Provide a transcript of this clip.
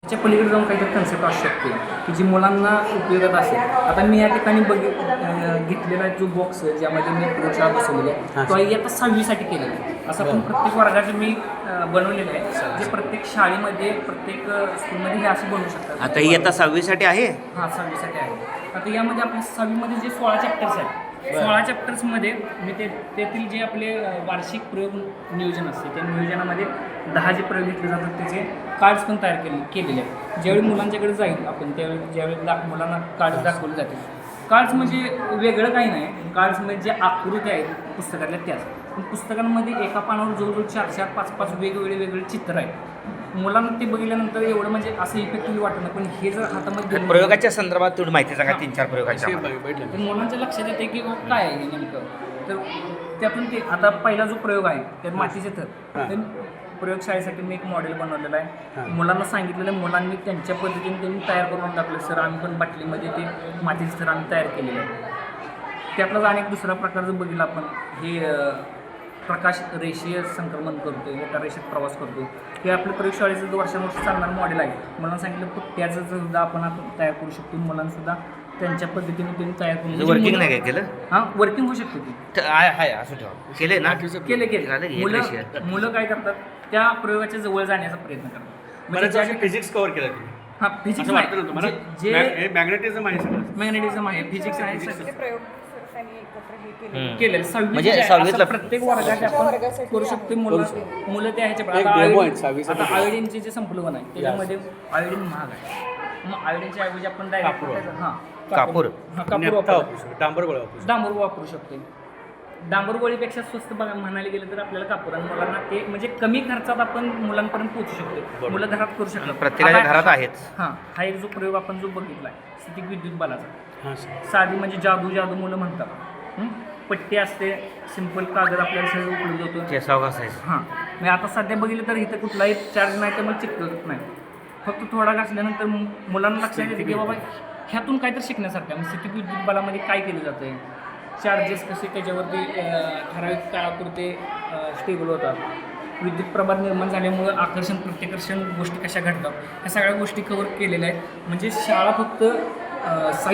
त्याच्या पलीकडे जाऊन काहीतरी कन्सेप्ट असू शकते की जी मुलांना उपयोगात असेल. आता मी या ठिकाणी घेतलेला जो बॉक्स ज्यामध्ये मी प्रयोगशाळा बसवलेली आहे तो इयत्ता 6वीसाठी केलेला आहे. असं पण प्रत्येक वर्गाचे मी बनवलेलं आहे जे प्रत्येक शाळेमध्ये प्रत्येक स्कूलमध्ये हे असं बनवू शकतात. आता इयत्ता 6वीसाठी आहे. हां 6वीसाठी आहे. आता यामध्ये आपल्या 6वीमध्ये जे 16 चॅप्टर्स आहेत 16 चॅप्टर्समध्ये मी तेथील जे आपले वार्षिक प्रयोग नियोजन असते त्या नियोजनामध्ये 10 जे प्रयोग घेतले जातात त्याचे कार्ड्स पण तयार केलेले आहेत. ज्यावेळी मुलांच्याकडे जाईल आपण त्यावेळी ज्यावेळी मुलांना कार्ड्स दाखवले जातील. कार्ड्स म्हणजे वेगळं काही नाही, कार्ड्स म्हणजे जे आकृती आहेत पुस्तकातल्या त्याच, पण पुस्तकांमध्ये एका पानावर जवळजवळ 4-4, 5-5 वेगवेगळे चित्र आहेत. मुलांना ते बघितल्यानंतर एवढं म्हणजे असं इफेक्टिव्ह वाटत नाही, पण हे जर हातामध्ये प्रयोगाच्या संदर्भात थोडी माहिती सांगा. 3-4 प्रयोगाच्या तर मुलांच्या लक्षात येते की काय आहे हे नेमकं. तर त्यातून ते आता पहिला जो प्रयोग आहे त्यात मातीचे थर, प्रयोगशाळेसाठी मी एक मॉडेल बनवलेलं आहे. मुलांना सांगितलेलं आहे, मुलांनी त्यांच्या पद्धतीने त्यांनी तयार करून टाकलं. सर आम्ही पण बाटलीमध्ये ते मातीचे थर आम्ही तयार केलेले आहे. त्यातलाच अनेक दुसरा प्रकार जर बघितला आपण हे प्रकाश रेषीय संक्रमण करतो, एका रेषेत प्रवास करतो. हे आपल्या प्रयोगशाळेचं जो वर्षानुवर्ष चालणारं मॉडेल आहे. मुलांना सांगितलं पुट्ट्याचं सुद्धा आपण तयार करू शकतो. मुलांसुद्धा त्यांच्या पद्धतीने त्यांनी तयार करून वर्किंग नाही काय केलं. हां वर्किंग होऊ शकते ती आहे असं ठेवा केले ना केले. मुलं काय करतात त्या प्रयोगाच्या जवळ जाण्याचा प्रयत्न करतात. म्हणजे फिजिक्स कव्हर केलं तुम्ही. हां फिजिक्स वाटतं ना तुम्हाला जे मॅग्नेटिझम आहे सगळं. मॅग्नेटिझम आहे, फिजिक्स आहे, सगळं केलेलं. म्हणजे 6वीला 6वीतला प्रत्येक वर्गात आपण करू शकतो. मुलं त्या ह्याच्या आता आयोडीनचे जे संपलवन आहे त्याच्यामध्ये आयोडीन महाग आहे. मग आयोडीनच्या ऐवजी आपण डायरेक्ट कापूर डांबर वापरू शकतो. डांबर गोळीपेक्षा स्वस्त बघा म्हणायला गेलं तर आपल्याला कापूर आणि मुलांना ते म्हणजे कमी खर्चात आपण मुलांपर्यंत पोहोचू शकतो. मुलं घरात करू शकतात. प्रत्येकाच्या घरात आहेच. हां हा एक जो प्रयोग आपण जो बघितला आहे स्थितिक विद्युत बलाचा, साधी म्हणजे जादू मुलं म्हणतात. पट्टी असते, सिंपल कागद आपल्याला सगळं उपलब्ध होतो. केसाव घासायचं. हां म्हणजे आता सध्या बघितलं तर इथं कुठलाही चार्ज नाही तर मग चिकटत नाही. फक्त थोडा घासल्यानंतर मुलांना लक्षात येते की बाबा ह्यातून काहीतरी शिकण्यासारखं आहे. स्थितिक विद्युत बलामध्ये काय केलं जातं आहे, चार्जेस कसे त्याच्यावरती ठराविक काळापुरते स्टेबल होतात, विद्युत प्रभार निर्माण झाल्यामुळं आकर्षण प्रत्याकर्षण गोष्टी कशा घडतात ह्या सगळ्या गोष्टी कव्हर केलेल्या आहेत. म्हणजे शाळा फक्त साहित्य